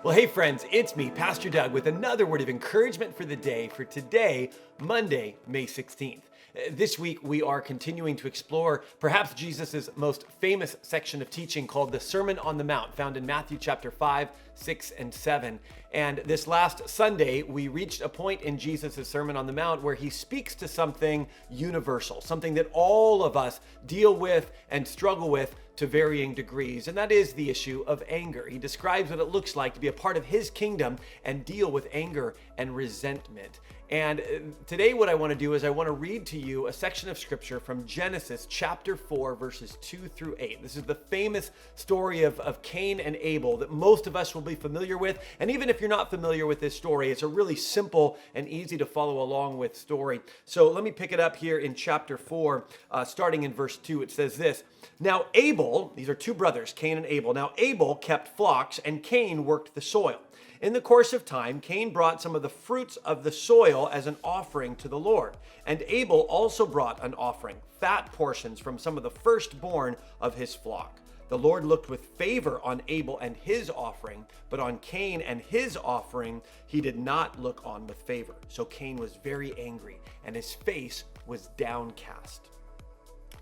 Well, hey friends, it's me, Pastor Doug, with another word of encouragement for the day for today, Monday, May 16th. This week, we are continuing to explore perhaps Jesus' most famous section of teaching called the Sermon on the Mount, found in Matthew chapter 5, 6, and 7. And this last Sunday, we reached a point in Jesus' Sermon on the Mount where he speaks to something universal, something that all of us deal with and struggle with to varying degrees, and that is the issue of anger. He describes what it looks like to be a part of his kingdom and deal with anger and resentment. And today what I want to do is I want to read to you a section of scripture from Genesis chapter 4, verses 2 through 8. This is the famous story of Cain and Abel that most of us will be familiar with. And even if you're not familiar with this story, it's a really simple and easy to follow along with story. So let me pick it up here in chapter 4, starting in verse 2. It says this: Now Abel, these are two brothers, Cain and Abel. Now Abel kept flocks and Cain worked the soil. In the course of time, Cain brought some of the fruits of the soil as an offering to the Lord. And Abel also brought an offering, fat portions from some of the firstborn of his flock. The Lord looked with favor on Abel and his offering, but on Cain and his offering, he did not look on with favor. So Cain was very angry, and his face was downcast.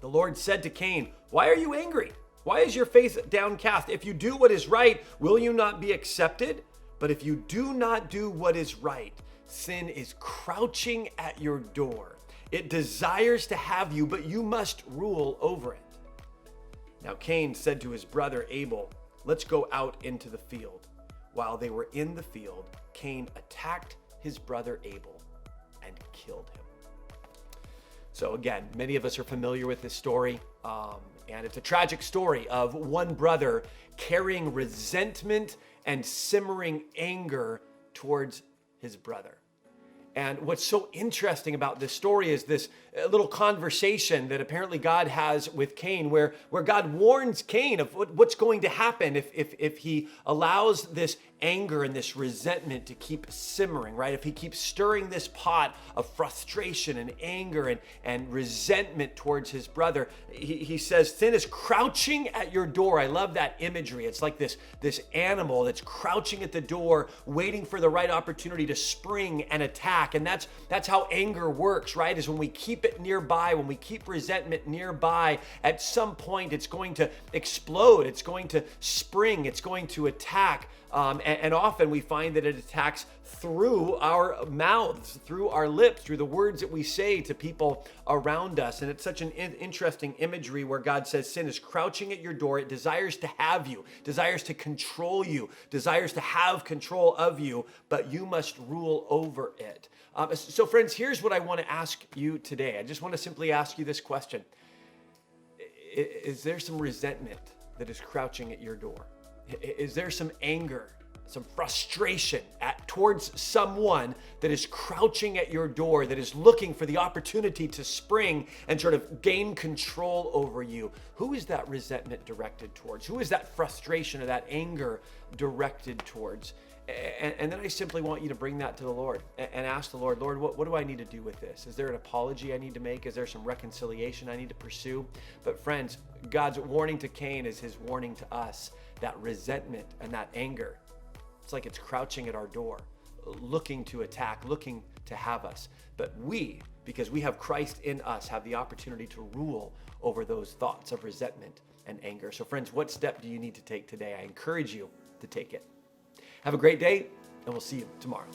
The Lord said to Cain, "Why are you angry? Why is your face downcast? If you do what is right, will you not be accepted? But if you do not do what is right, sin is crouching at your door. It desires to have you, but you must rule over it." Now Cain said to his brother Abel, "Let's go out into the field." While they were in the field, Cain attacked his brother Abel and killed him. So again, many of us are familiar with this story, and it's a tragic story of one brother carrying resentment and simmering anger towards his brother. And what's so interesting about this story is this little conversation that apparently God has with Cain, where God warns Cain of what's going to happen if he allows this anger and this resentment to keep simmering, right? If he keeps stirring this pot of frustration and anger and resentment towards his brother, he says, sin is crouching at your door. I love that imagery. It's like this animal that's crouching at the door, waiting for the right opportunity to spring and attack. And that's how anger works, right? Is when we keep it nearby, when we keep resentment nearby, at some point it's going to explode, it's going to spring, it's going to attack. And often we find that it attacks through our mouths, through our lips, through the words that we say to people around us. And it's such an interesting imagery where God says sin is crouching at your door. It desires to have you, desires to control you, desires to have control of you, but you must rule over it. So friends, here's what I want to ask you today. I just want to simply ask you this question. Is there some resentment that is crouching at your door? Is there some anger, some frustration towards someone that is crouching at your door, that is looking for the opportunity to spring and sort of gain control over you? Who is that resentment directed towards? Who is that frustration or that anger directed towards? And then I simply want you to bring that to the Lord and ask the Lord, what do I need to do with this? Is there an apology I need to make? Is there some reconciliation I need to pursue? But friends, God's warning to Cain is his warning to us. That resentment and that anger, it's like it's crouching at our door, looking to attack, looking to have us. But we, because we have Christ in us, have the opportunity to rule over those thoughts of resentment and anger. So friends, what step do you need to take today? I encourage you to take it. Have a great day, and we'll see you tomorrow.